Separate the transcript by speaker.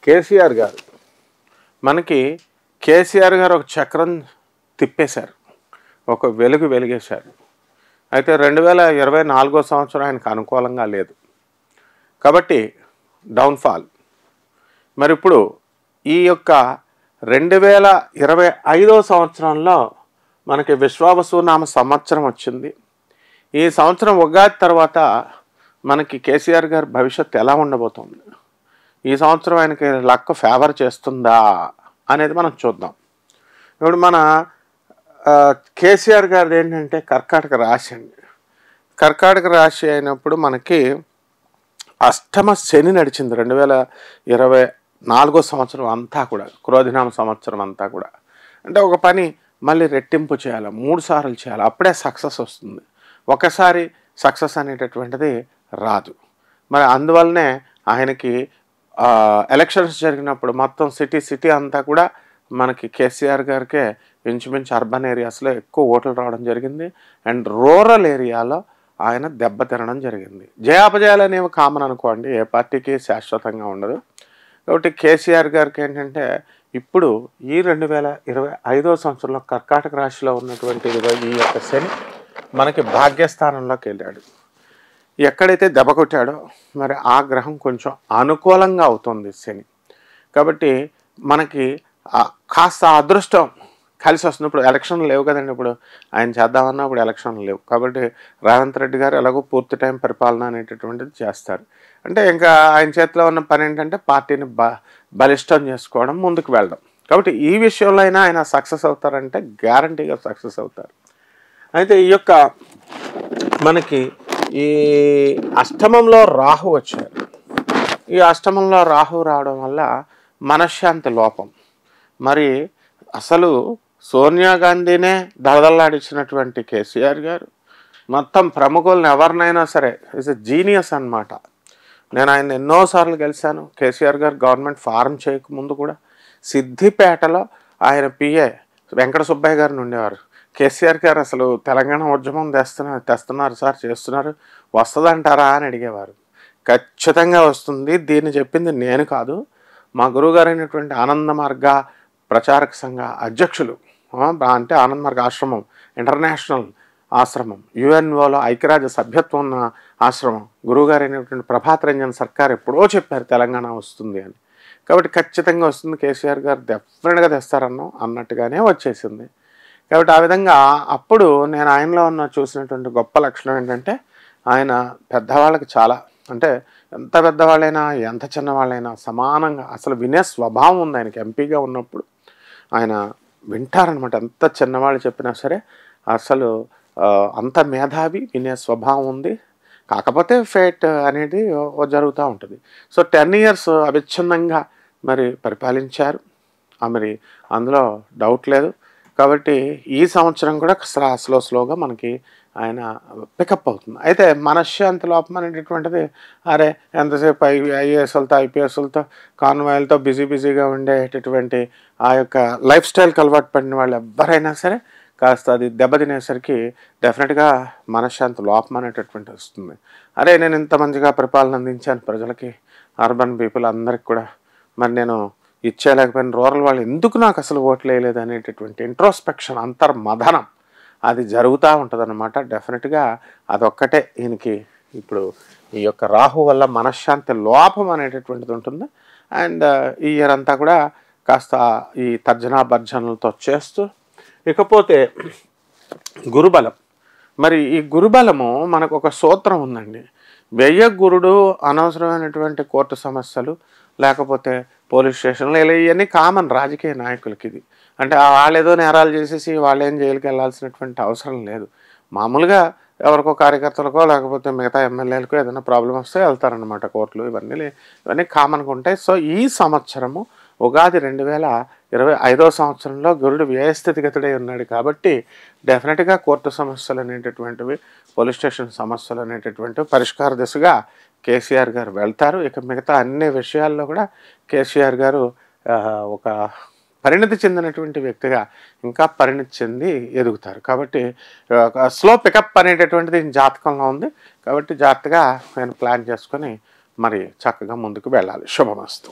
Speaker 1: కేసీఆర్ గారు మనకి కేసీఆర్ గారు ఒక చక్రం తిప్పేశారు, ఒక వెలుగు వెలిగేశారు. అయితే 2024 సంవత్సరం ఆయనకు అనుకూలంగా లేదు కాబట్టి డౌన్ఫాల్. మరి ఇప్పుడు ఈ యొక్క 2025 సంవత్సరంలో మనకి విశ్వావసునామ సంవత్సరం వచ్చింది. ఈ సంవత్సరం ఉగాది తర్వాత మనకి కేసీఆర్ గారి భవిష్యత్తు ఎలా ఉండబోతుంది, ఈ సంవత్సరం ఆయనకి లక్ ఫేవర్ చేస్తుందా అనేది మనం చూద్దాం. ఇప్పుడు మన కేసీఆర్ గారిది ఏంటంటే కర్కాటక రాశి అండి. కర్కాటక రాశి అయినప్పుడు మనకి అష్టమ శని నడిచింది 2024 సంవత్సరం అంతా కూడా, క్రోధినామ సంవత్సరం అంతా కూడా. అంటే ఒక పని మళ్ళీ రెట్టింపు చేయాలి, 3 సార్లు చేయాలి, అప్పుడే సక్సెస్ వస్తుంది. ఒకసారి సక్సెస్ అనేటటువంటిది రాదు. మరి అందువల్లనే ఆయనకి ఎలక్షన్స్ జరిగినప్పుడు మొత్తం సిటీ అంతా కూడా మనకి కేసీఆర్ గారికే ఇంచుమించు అర్బన్ ఏరియాస్లో ఎక్కువ ఓట్లు రావడం జరిగింది. అండ్ రూరల్ ఏరియాలో ఆయన దెబ్బతినడం జరిగింది. జయాపజయాలు అనేవి కామన్ అనుకోండి, ఏ పార్టీకి శాశ్వతంగా ఉండదు. కాబట్టి కేసీఆర్ గారికి ఏంటంటే ఇప్పుడు ఈ 2025 సంవత్సరంలో కర్కాటక రాశిలో ఉన్నటువంటి ఈ యొక్క శని మనకి భాగ్యస్థానంలోకి వెళ్ళాడు. ఎక్కడైతే దెబ్బ కొట్టాడో మరి ఆ గ్రహం కొంచెం అనుకూలంగా అవుతుంది శని. కాబట్టి మనకి కాస్త అదృష్టం కలిసి వస్తుంది. ఇప్పుడు ఎలక్షన్లు లేవు కదండి, ఇప్పుడు ఆయన చేద్దామన్నా ఇప్పుడు ఎలక్షన్లు లేవు. కాబట్టి రేవంత్ రెడ్డి గారు ఎలాగో పూర్తి టైం పరిపాలన అనేటటువంటిది చేస్తారు. అంటే ఇంకా ఆయన చేతిలో ఉన్న పని ఏంటంటే పార్టీని బలిష్టం చేసుకోవడం, ముందుకు వెళ్ళడం. కాబట్టి ఈ విషయంలో అయినా ఆయన సక్సెస్ అవుతారంటే గ్యారంటీగా సక్సెస్ అవుతారు. అయితే ఈ యొక్క మనకి ఈ అష్టమంలో రాహు వచ్చారు. ఈ అష్టమంలో రాహు రావడం వల్ల మనశ్శాంతి లోపం. మరి అసలు సోనియా గాంధీనే దళదళలాడించినటువంటి కేసీఆర్ గారు మొత్తం ప్రముఖులను ఎవరినైనా సరే ఈజ్ ఎ జీనియస్ అన్నమాట. నేను ఆయన ఎన్నోసార్లు కలిశాను. కేసీఆర్ గారు గవర్నమెంట్ ఫారం చేయకముందు కూడా సిద్దిపేటలో ఆయన పిఏ వెంకట సుబ్బయ్య గారిని ఉండేవారు. కేసీఆర్ గారు అసలు తెలంగాణ ఉద్యమం తెస్తున్నారు సార్, చేస్తున్నారు, వస్తుందంటారా అని అడిగేవారు. ఖచ్చితంగా వస్తుంది, దీన్ని చెప్పింది నేను కాదు, మా గురువుగారు అయినటువంటి ఆనంద మార్గ ప్రచారక సంఘ అధ్యక్షులు, అంటే ఆనంద మార్గ ఆశ్రమం ఇంటర్నేషనల్ ఆశ్రమం, యుఎన్ఓలో ఐక్యరాజ్య సభ్యత్వం ఉన్న ఆశ్రమం, గురువుగారు అయినటువంటి ప్రభాత్ రంజన్ సర్కార్ ఎప్పుడో చెప్పారు తెలంగాణ వస్తుంది అని. కాబట్టి ఖచ్చితంగా వస్తుంది, కేసీఆర్ గారు డెఫినెట్గా తెస్తారన్నాం అన్నట్టుగానే వచ్చేసింది. కాబట్టి ఆ విధంగా అప్పుడు నేను ఆయనలో ఉన్న చూసినటువంటి గొప్ప లక్షణం ఏంటంటే ఆయన పెద్దవాళ్ళకి చాలా, అంటే ఎంత పెద్దవాళ్ళైనా ఎంత చిన్నవాళ్ళైనా సమానంగా అసలు వినే స్వభావం ఉంది ఆయనకి. ఎంపీగా ఉన్నప్పుడు ఆయన వింటారనమాట, ఎంత చిన్నవాళ్ళు చెప్పినా సరే అసలు అంత మేధావి, వినే స్వభావం ఉంది. కాకపోతే ఫేట్ అనేది జరుగుతూ ఉంటుంది. సో 10 years అవిచ్ఛిన్నంగా మరి పరిపాలించారు, మరి అందులో డౌట్ లేదు. కాబట్టి ఈ సంవత్సరం కూడా స్లోగా మనకి ఆయన పికప్ అవుతుంది. అయితే మనశ్శాంతి లోపం అనేటటువంటిది, అరే ఎంతసేపు ఐఏఎస్లతో ఐపీఎస్లతో కాన్వాయిలతో బిజీగా ఉండేటటువంటి ఆ యొక్క లైఫ్ స్టైల్కి అలవాటు పడిన వాళ్ళు ఎవరైనా సరే కాస్త అది దెబ్బతినేసరికి డెఫినెట్గా మనశ్శాంతి లోపం అనేటటువంటి వస్తుంది. అరే నేను ఇంత మంచిగా పరిపాలన అందించాను ప్రజలకి, అర్బన్ పీపుల్ అందరికి కూడా, మరి నేను ఇచ్చేయలేకపోయిన రూరల్ వాళ్ళు ఎందుకు నాకు అసలు ఓట్లు వేయలేదు అనేటటువంటి ఇంట్రోస్పెక్షన్, అంతర్మథనం అది జరుగుతూ ఉంటుంది అన్నమాట. డెఫినెట్గా అదొక్కటే ఈయనకి ఇప్పుడు ఈ యొక్క రాహు వల్ల మనశ్శాంతి లోపం అనేటటువంటిది ఉంటుంది. అండ్ ఈ ఇయర్ అంతా కూడా కాస్త ఈ తర్జనా భర్జనలతో చేస్తూ, ఇకపోతే గురుబలం. మరి ఈ గురుబలము మనకు ఒక సూత్రం ఉందండి. వ్యయ గురుడు అనవసరమైనటువంటి కోర్టు సమస్యలు, లేకపోతే పోలీస్ స్టేషన్లు, ఇలా ఇవన్నీ కామన్ రాజకీయ నాయకులకి. ఇది అంటే వాళ్ళు ఏదో నేరాలు చేసేసి వాళ్ళేం జైలుకి వెళ్ళాల్సినటువంటి అవసరం లేదు. మామూలుగా ఎవరికో కార్యకర్తలకో లేకపోతే మిగతా ఎమ్మెల్యేలకో ఏదైనా ప్రాబ్లం వస్తే వెళ్తారనమాట కోర్టులు. ఇవన్నీ కామన్గా ఉంటాయి. సో ఈ సంవత్సరము ఉగాది 2025 సంవత్సరంలో గురుడు వ్యయస్థితిగతుడై ఉన్నాడు కాబట్టి డెఫినెట్గా కోర్టు సమస్యలు అనేటటువంటివి, పోలీస్ స్టేషన్ సమస్యలు అనేటటువంటివి పరిష్కార దిశగా కేసీఆర్ గారు వెళ్తారు. ఇక మిగతా అన్ని విషయాల్లో కూడా కేసీఆర్ గారు ఒక పరిణతి చెందినటువంటి వ్యక్తిగా ఇంకా పరిణతి చెంది ఎదుగుతారు. కాబట్టి స్లో పికప్ అనేటటువంటిది జాతకంలో ఉంది. కాబట్టి జాగ్రత్తగా నేను ప్లాన్ చేసుకొని మరి చక్కగా ముందుకు వెళ్ళాలి. శుభమస్తు.